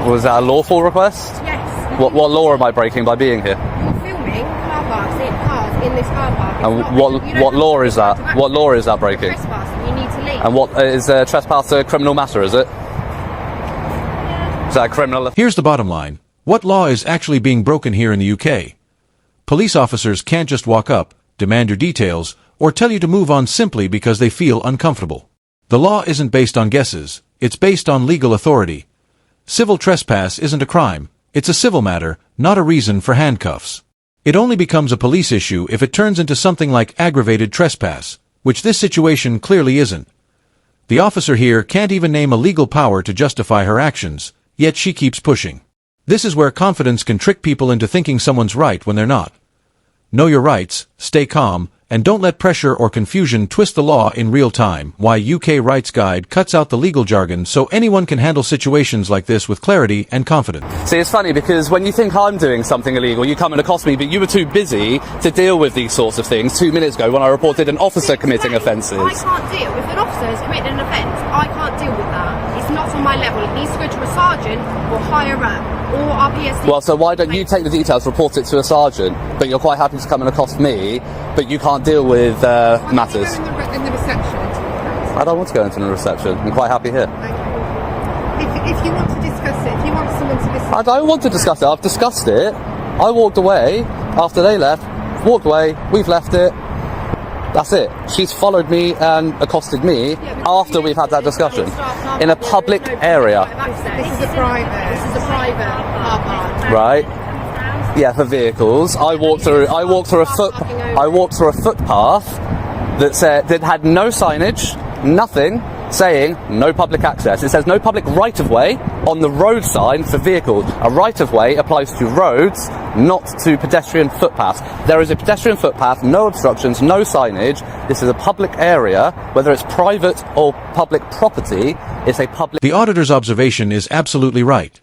Was that a lawful request? Yes. What law am I breaking by being here? You're filming car parks in this car park. And what law is that? What law is that breaking? Trespassing, you need to leave. And what is trespass a criminal matter, is it? Is that a criminal? Here's the bottom line. What law is actually being broken here in the UK? Police officers can't just walk up, demand your details, or tell you to move on simply because they feel uncomfortable. The law isn't based on guesses, it's based on legal authority. Civil trespass isn't a crime, it's a civil matter, not a reason for handcuffs. It only becomes a police issue if it turns into something like aggravated trespass, which this situation clearly isn't. The officer here can't even name a legal power to justify her actions, yet she keeps pushing. This is where confidence can trick people into thinking someone's right when they're not. Know your rights, stay calm, and don't let pressure or confusion twist the law in real time. Why UK Rights Guide cuts out the legal jargon so anyone can handle situations like this with clarity and confidence. See, it's funny because when you think I'm doing something illegal, you come and accost me, but you were too busy to deal with these sorts of things 2 minutes ago when I reported an officer committing offences. I can't deal. If an officer has committed an offence, I can't deal with that. It's not on my level. It needs to go to a sergeant or higher up. Or our PSD. Well, so why don't you take the details, report it to a sergeant, but you're quite happy to come and accost me, but you can't deal with matters? In the reception. I don't want to go into the reception. I'm quite happy here. Okay. If you want to discuss it, if you want someone to listen. I don't want to discuss it. I've discussed it. I walked away after they left. Walked away. We've left it. That's it. She's followed me and accosted me after we've had that discussion in a public area. This is a private car park. Right. Yeah, for vehicles. I walked through a footpath that had no signage, nothing, saying no public access. It says no public right-of-way on the road sign for vehicles. A right-of-way applies to roads, not to pedestrian footpaths. There is a pedestrian footpath, no obstructions, no signage. This is a public area, whether it's private or public property, it's a public... The auditor's observation is absolutely right.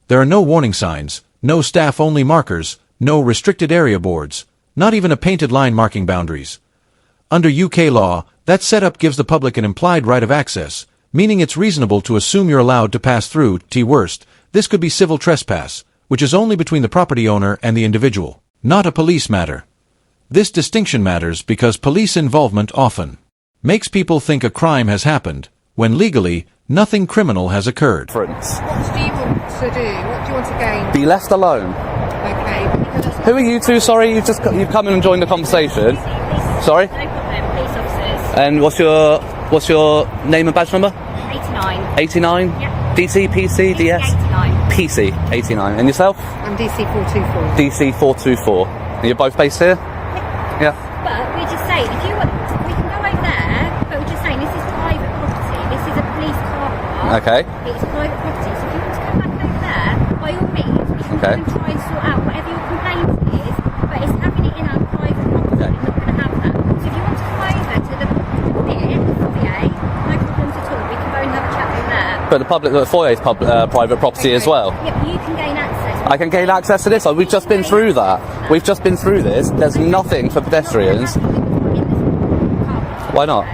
There are no warning signs, no staff-only markers, no restricted area boards, not even a painted line marking boundaries. Under UK law, that setup gives the public an implied right of access, meaning it's reasonable to assume you're allowed to pass through. Worst, this could be civil trespass, which is only between the property owner and the individual, not a police matter. This distinction matters because police involvement often makes people think a crime has happened, when legally, nothing criminal has occurred. What do you want to do? What do you want to gain? Be left alone. Okay. Who are you two? Sorry, you've come in and joined the conversation. Sorry? No problem, police officers. And what's your name and badge number? 89. 89? Yeah. DC, PC, DS? 89. PC, 89. And yourself? I'm DC 424. DC 424. And you're both based here? Yeah. But we're just saying, if you want, we can go over there, but we're just saying this is private property. This is a police car park. Okay. It's private property. So if you want to come back over there, by all means, we can go and try and sort out whatever your complaint is, but it's having it in our private property. Okay. We're not going to have that. So if you want to come over to the foyer, no problems at all. We can go and have a chat over there. But the foyer is private property as well. Yeah, but you can gain access. I can gain access to this. We've just been through that. We've just been through this. There's nothing for pedestrians. Why not?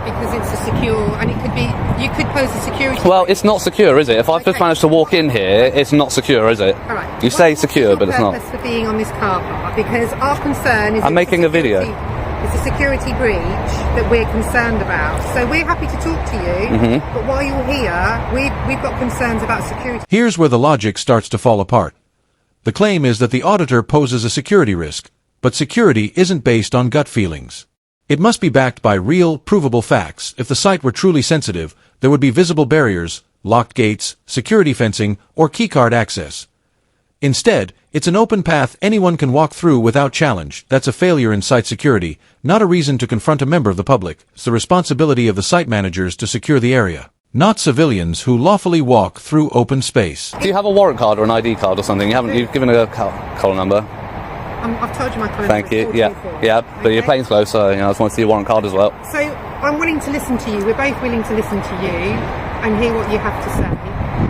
Because it's a secure, and it could be, you could pose a security. Well, it's not secure, is it? If I've just managed to walk in here, it's not secure, is it? All right. You say secure, but it's not. What's your purpose for being on this car park? Because our concern is... I'm making a video. It's a security breach that we're concerned about. So we're happy to talk to you, but while you're here, we've got concerns about security. Here's where the logic starts to fall apart. The claim is that the auditor poses a security risk, but security isn't based on gut feelings. It must be backed by real, provable facts. If the site were truly sensitive, there would be visible barriers, locked gates, security fencing, or keycard access. Instead, it's an open path anyone can walk through without challenge. That's a failure in site security, not a reason to confront a member of the public. It's the responsibility of the site managers to secure the area, not civilians who lawfully walk through open space. Do you have a warrant card or an ID card or something? You've given a call number. I've told you my colour. Thank you. Yeah, but your plane's closed, so I just want to see your warrant card as well. So I'm willing to listen to you. We're both willing to listen to you and hear what you have to say.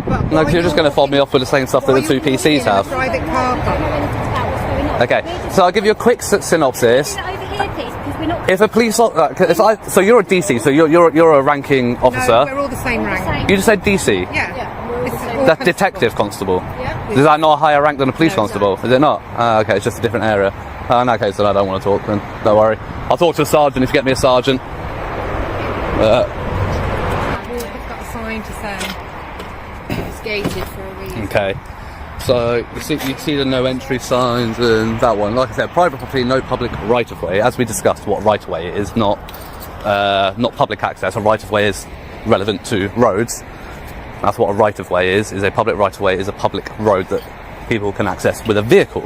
But No, because you're just going to fob me off with the same stuff that the two PCs have. Private car park. Okay, so I'll give you a quick synopsis. Over here, please, because we're not... If a police, so you're a DC, so you're a ranking officer. No, we're all the same rank. You just said DC. Yeah. That's detective constable. Yeah. Is that not a higher rank than a police No, constable? Is it not? Okay, it's just a different area. In that case, then I don't want to talk. Then don't worry. I'll talk to a sergeant if you get me a sergeant. We've got a sign to say it's gated for a reason. Okay. So you see the no entry signs and that one. Like I said, private property, no public right of way. As we discussed, what right of way is not public access. A right of way is relevant to roads. That's what a right of way is. Is a public right of way is a public road that people can access with a vehicle.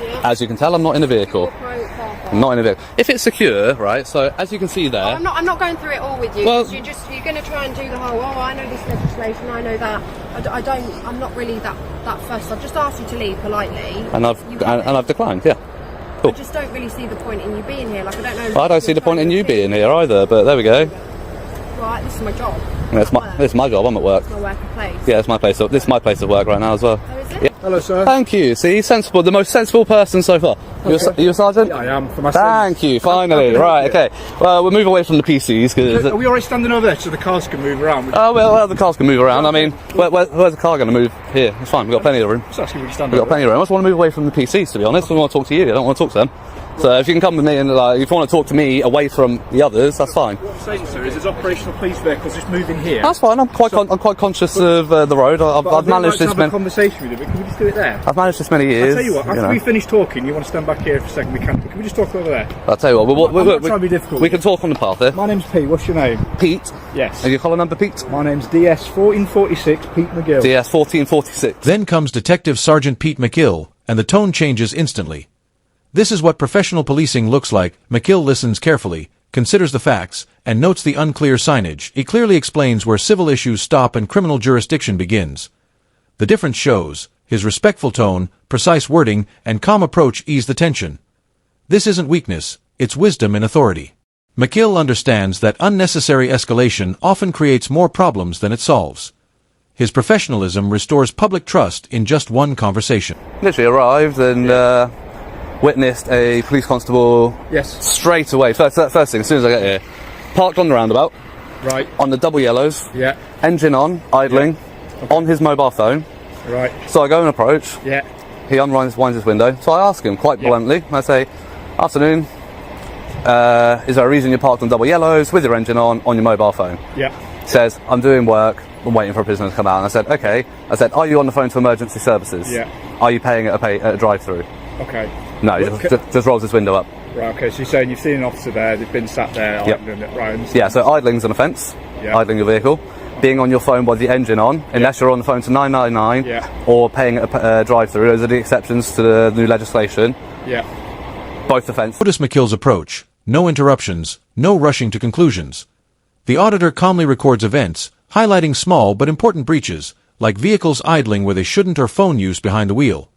Yeah. As you can tell, I'm not in a vehicle. Private car park. I'm not in a vehicle. If it's secure, right? So as you can see there. I'm not going through it all with you. Well- 'Cause you're going to try and do the whole. Oh, I know this legislation. I know that. I'm not really that fussed. I've just asked you to leave politely. And I've declined. Yeah. I just don't really see the point in you being here. Like I don't know. Well, I don't see the point in you being here either. But there we go. Right, this is my job. It's my job. I'm at work. It's my working place. Yeah, it's my place. This is my place of work right now as well. Oh, is it? Yeah. Hello, sir. Thank you. See, sensible. The most sensible person so far. You a sergeant? I am for my Thank you. Finally. Right. Okay. Well, we'll move away from the PCs because. Are we already standing over there so the cars can move around? Oh well, the cars can move around. I mean, where's the car going to move? Here. It's fine. We've got plenty of room. It's actually really standing We've got over plenty of room. I just want to move away from the PCs, to be honest. I want to talk to you. I don't want to talk to them. So if you can come with me and if you want to talk to me away from the others, that's fine. What I'm saying, sir, is there's operational police vehicles just moving here. That's fine. I'm quite conscious of the road. I've managed this have a conversation with you, but can we just do it there? I've managed this many years. I'll tell you what, after we finish talking, you want to stand back here for a second, we can we just talk over there? I'll tell you what. I'm not trying to be difficult. We can talk on the path here. My name's Pete, what's your name? Pete. Yes. And your collar number, Pete? My name's DS1446, Pete McGill. DS 1446. Then comes Detective Sergeant Pete McGill, and the tone changes instantly. This is what professional policing looks like. McGill listens carefully, considers the facts, and notes the unclear signage. He clearly explains where civil issues stop and criminal jurisdiction begins. The difference shows. His respectful tone, precise wording, and calm approach ease the tension. This isn't weakness, it's wisdom and authority. McGill understands that unnecessary escalation often creates more problems than it solves. His professionalism restores public trust in just one conversation. Literally arrived and witnessed a police constable straight away. First thing, as soon as I get here. Parked on the roundabout. Right. On the double yellows. Yeah. Engine on, idling. Okay. On his mobile phone. Right. So I go and approach. Yeah. He winds his window. So I ask him quite bluntly. I say, afternoon, is there a reason you're parked on double yellows with your engine on your mobile phone? Yeah. He says, I'm doing work, I'm waiting for a prisoner to come out. And I said, okay. I said, are you on the phone to emergency services? Yeah. Are you paying at a drive-through? Okay. No, he just rolls his window up. Right, okay, so you're saying you've seen an officer there, they've been sat there, idling it, right? Yeah, so idling's an offence, idling your vehicle. Being on your phone with the engine on, unless you're on the phone to 999 or paying at a drive-through, those are the exceptions to the new legislation. Yeah. Both offence. Notice McGill's approach. No interruptions, no rushing to conclusions. The auditor calmly records events, highlighting small but important breaches, like vehicles idling where they shouldn't or phone use behind the wheel.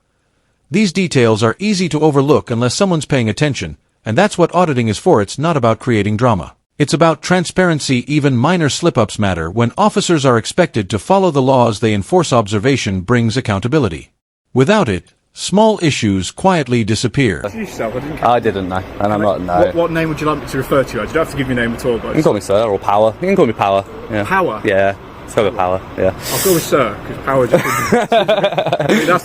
These details are easy to overlook unless someone's paying attention, and that's what auditing is for. It's not about creating drama. It's about transparency. Even minor slip-ups matter. When officers are expected to follow the laws they enforce, observation brings accountability. Without it, small issues quietly disappear. I didn't know, and I'm not, no. What name would you like me to refer to you? You don't have to give me a name at all, but... You can call me Sir, or Power. You can call me Power. Yeah. Power? Yeah. Let's go with Power, yeah. I'll go with Sir, because Power just...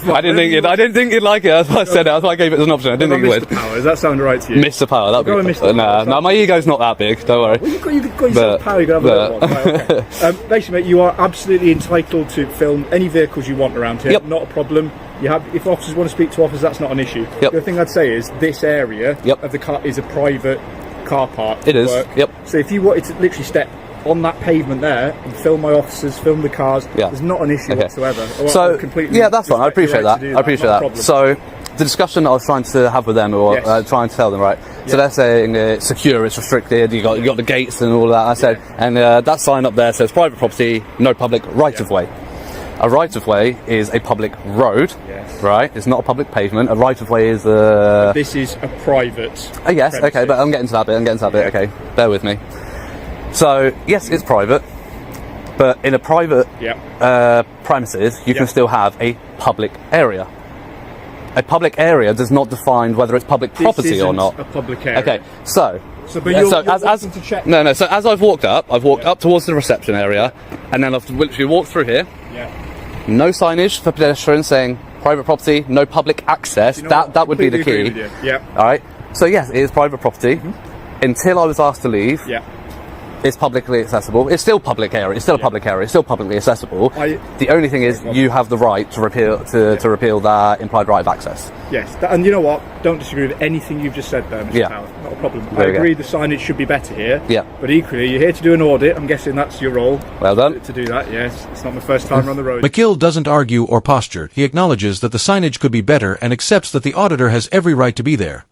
I didn't think you'd like it, that's why I said it, that's why I gave it as an option. I didn't think you would. Mr. Power, does that sound right to you? Mr. Power, that'd Go be with Mr. Power. No, my ego's not that big, don't worry. Well, you've got yourself Power, you can have a little one. Right, okay. Basically, mate, you are absolutely entitled to film any vehicles you want around here. Yep. Not a problem. If officers want to speak to officers, that's not an issue. Yep. The other thing I'd say is this area of the car is a private car park. It is, yep. So if you wanted to literally step on that pavement there and film my officers, film the cars, there's not an issue whatsoever. So, that's fine, I appreciate that. I appreciate that. So, the discussion I was trying to have with them, or trying to tell them, right? So they're saying it's secure, it's restricted, you got the gates and all of that. I said, and that sign up there says private property, no public right of way. A right of way is a public road, right? It's not a public pavement. A right of way is a. This is a private. Yes, premises. okay, but I'm getting to that bit. Okay, bear with me. So yes, it's private, but in a private premises, you can still have a public area. A public area does not define whether it's public property or not. A public area. Okay, so wanting to check. No. So as I've walked up towards the reception area, and then I've literally walked through here. Yeah. no signage for pedestrians saying private property, no public access. You know That would be the completely key. agree with you. Yeah. All right. So yes, it is private property. Until I was asked to leave, Yeah. it's publicly accessible. It's still public area. It's still a public area. It's still publicly accessible. The only thing is, you have the right to repeal that implied right of access. Yes, and you know what? Don't disagree with anything you've just said there, Mr. Yeah. Howard. Not a problem. There I we agree go. the signage should be better here. Yeah. But equally, you're here to do an audit. I'm guessing that's your role. Well done. To do that, yes. It's not my first time on the road. McGill doesn't argue or posture. He acknowledges that the signage could be better and accepts that the auditor has every right to be there.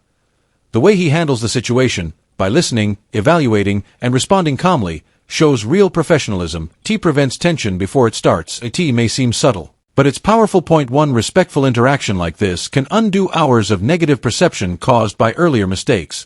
The way he handles the situation, by listening, evaluating, and responding calmly, shows real professionalism. T prevents tension before it starts. A T may seem subtle, but its powerful point. One respectful interaction like this can undo hours of negative perception caused by earlier mistakes.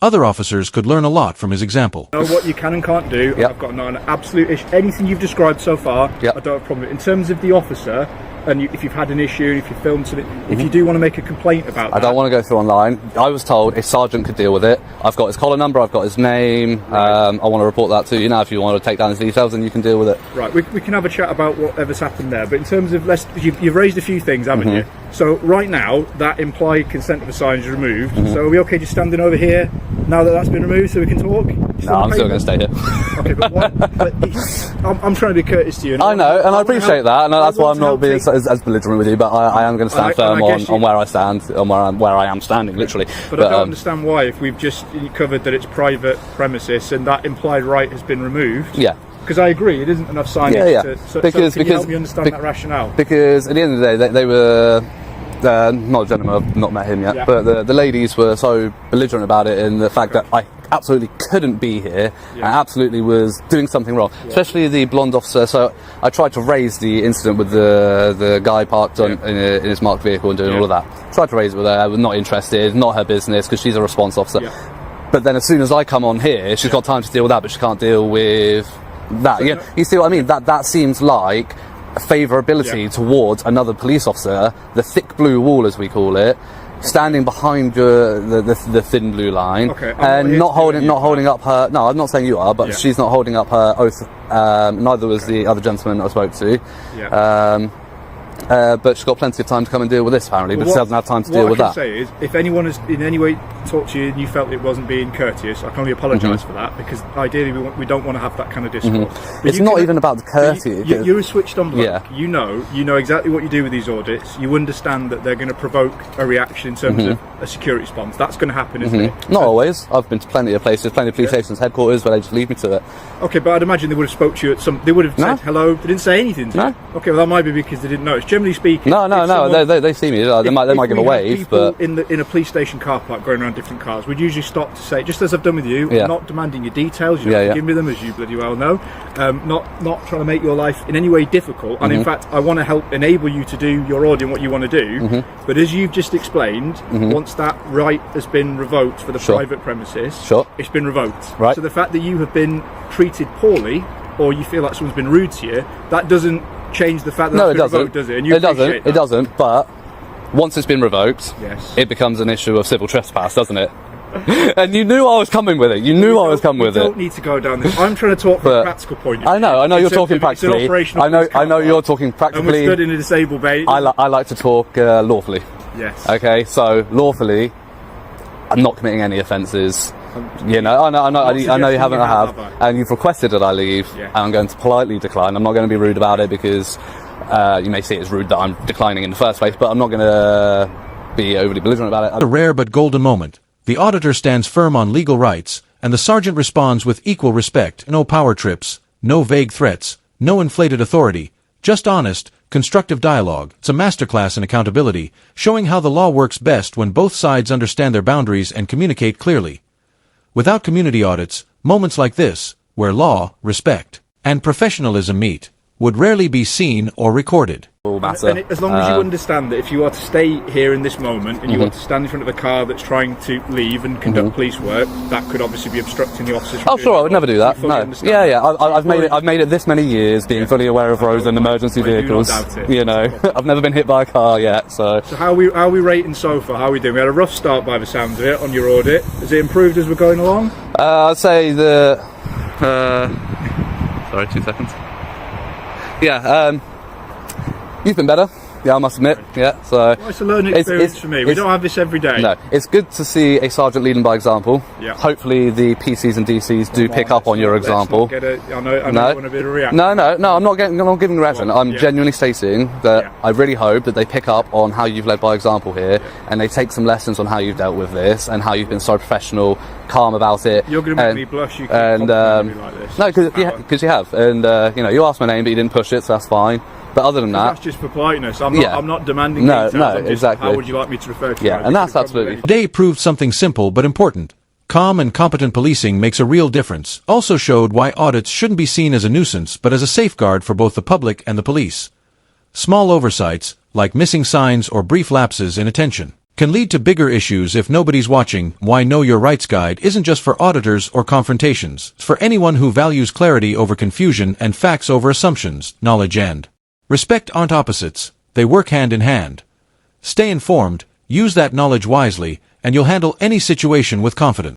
Other officers could learn a lot from his example. Know what you can and can't do. Yep. I've got an absolute issue. Anything you've described so far, Yep. I don't have a problem with. In terms of the officer, and if you've had an issue, if you filmed something, if you do want to make a complaint about I don't want to go through online. I was told a sergeant could deal with it. I've got his collar number, I've got his name. I want to report that to you now. If you want to take down his details, then you can deal with it. Right, we can have a chat about whatever's happened there. But in terms of, you've raised a few things, haven't you? So right now, that implied consent of the sign is removed. So are we okay just standing over here now that that's been removed so we can talk? No, I'm still going to stay here. Okay, but I'm trying to be courteous to you. I know, and I appreciate that, and that's why want I'm not to being help as belligerent with you. But I am going to stand firm on where I stand, on where I am standing, literally. But I don't understand why, if we've just covered that it's private premises and that implied right has been removed. Yeah. Because I agree, it isn't enough signage. Yeah. So can you help me understand that rationale? Because at the end of the day, they were. Not a gentleman, I've not met him yet, Yeah. but the ladies were so belligerent about it in the fact that I absolutely couldn't be here and absolutely was doing something wrong, especially the blonde officer. So I tried to raise the incident with the guy parked in his marked vehicle and doing all of that. Tried to raise it with her, was not interested, not her business, because she's a response officer. But then as soon as I come on here, she's got time to deal with that, but she can't deal with that. You see what I mean? That seems like favourability towards another police officer, the thick blue wall as we call it, standing behind the thin blue line, and not holding up her. No, I'm not saying you are, but she's not holding up her oath. Neither was the other gentleman I spoke to. But she's got plenty of time to come and deal with this, apparently, but she doesn't have time to deal with that. What I can say is, if anyone has in any way talked to you and you felt it wasn't being courteous, I can only apologise for that, because ideally we don't want to have that kind of discourse. It's not even about the courtesy. You're a switched on bloke. You know exactly what you do with these audits. You understand that they're going to provoke a reaction in terms of a security response. That's going to happen, isn't it? Not always. I've been to plenty of places, plenty of police stations, headquarters, where they just leave me to it. Okay, but I'd imagine they would have spoke to you at some. They would have said hello. They didn't say anything. No. Okay, well that might be because they didn't notice. Generally speaking, No. They see me. They might give a wave, but in a police station car park going around different cars, we'd usually stop to say, just as I've done with you, I'm not demanding your details. You don't give me them, as you bloody well know. Not trying to make your life in any way difficult. And in fact, I want to help enable you to do your audit and what you want to do. But as you've just explained, once that right has been revoked for the private premises, it's been revoked. Right. So the fact that you have been treated poorly, or you feel like someone's been rude to you, that doesn't change the fact that no, it's it been doesn't. revoked, does it? And you appreciate that. It doesn't. But once it's been revoked, it becomes an issue of civil trespass, doesn't it? And you knew I was coming with it. You knew I was coming with it. You don't need to go down this. I'm trying to talk from a practical point of view. I know you're talking practically. I know you're talking practically. And we're stood in a disabled bay. I like to talk lawfully. Yes. Okay, so lawfully, I'm not committing any offences. You know, I know you haven't. I have, and you've requested that I leave, and I'm going to politely decline. I'm not going to be rude about it, because you may see it as rude that I'm declining in the first place, but I'm not going to be overly belligerent about it. A rare but golden moment. The auditor stands firm on legal rights, and the sergeant responds with equal respect. No power trips, no vague threats, no inflated authority, just honest, constructive dialogue. It's a masterclass in accountability, showing how the law works best when both sides understand their boundaries and communicate clearly. Without community audits, moments like this, where law, respect, and professionalism meet, would rarely be seen or recorded. And as long as you understand that if you are to stay here in this moment and you are to stand in front of a car that's trying to leave and conduct police work, that could obviously be obstructing the officers. Oh, sure, I would never do that. No. Yeah. I've made it this many years, being fully aware of roads and emergency vehicles. You know, I've never been hit by a car yet. So how are we rating so far? How are we doing? We had a rough start by the sounds of it on your audit. Has it improved as we're going along? I'd say the. Sorry, 2 seconds. Yeah. You've been better. Yeah, I must admit. Yeah, so well, it's a learning experience for me. We don't have this every day. No, it's good to see a sergeant leading by example. Yeah. Hopefully, the PCs and DCs do pick up on your example. I know you want a bit of reaction. No, I'm not giving a reaction. I'm genuinely stating that I really hope that they pick up on how you've led by example here, and they take some lessons on how you've dealt with this and how you've been so professional, calm about it. You're going to make me blush. You can compliment me like this. No, because you have, and you asked my name, but you didn't push it, so that's fine. But other than that, that's just for politeness. I'm not demanding details. No, exactly. How would you like me to refer to you? Yeah, and that's absolutely. Today proved something simple but important. Calm and competent policing makes a real difference. Also showed why audits shouldn't be seen as a nuisance but as a safeguard for both the public and the police. Small oversights, like missing signs or brief lapses in attention, can lead to bigger issues if nobody's watching. Why Know Your Rights Guide isn't just for auditors or confrontations. It's for anyone who values clarity over confusion and facts over assumptions, knowledge and respect aren't opposites, they work hand in hand. Stay informed, use that knowledge wisely, and you'll handle any situation with confidence.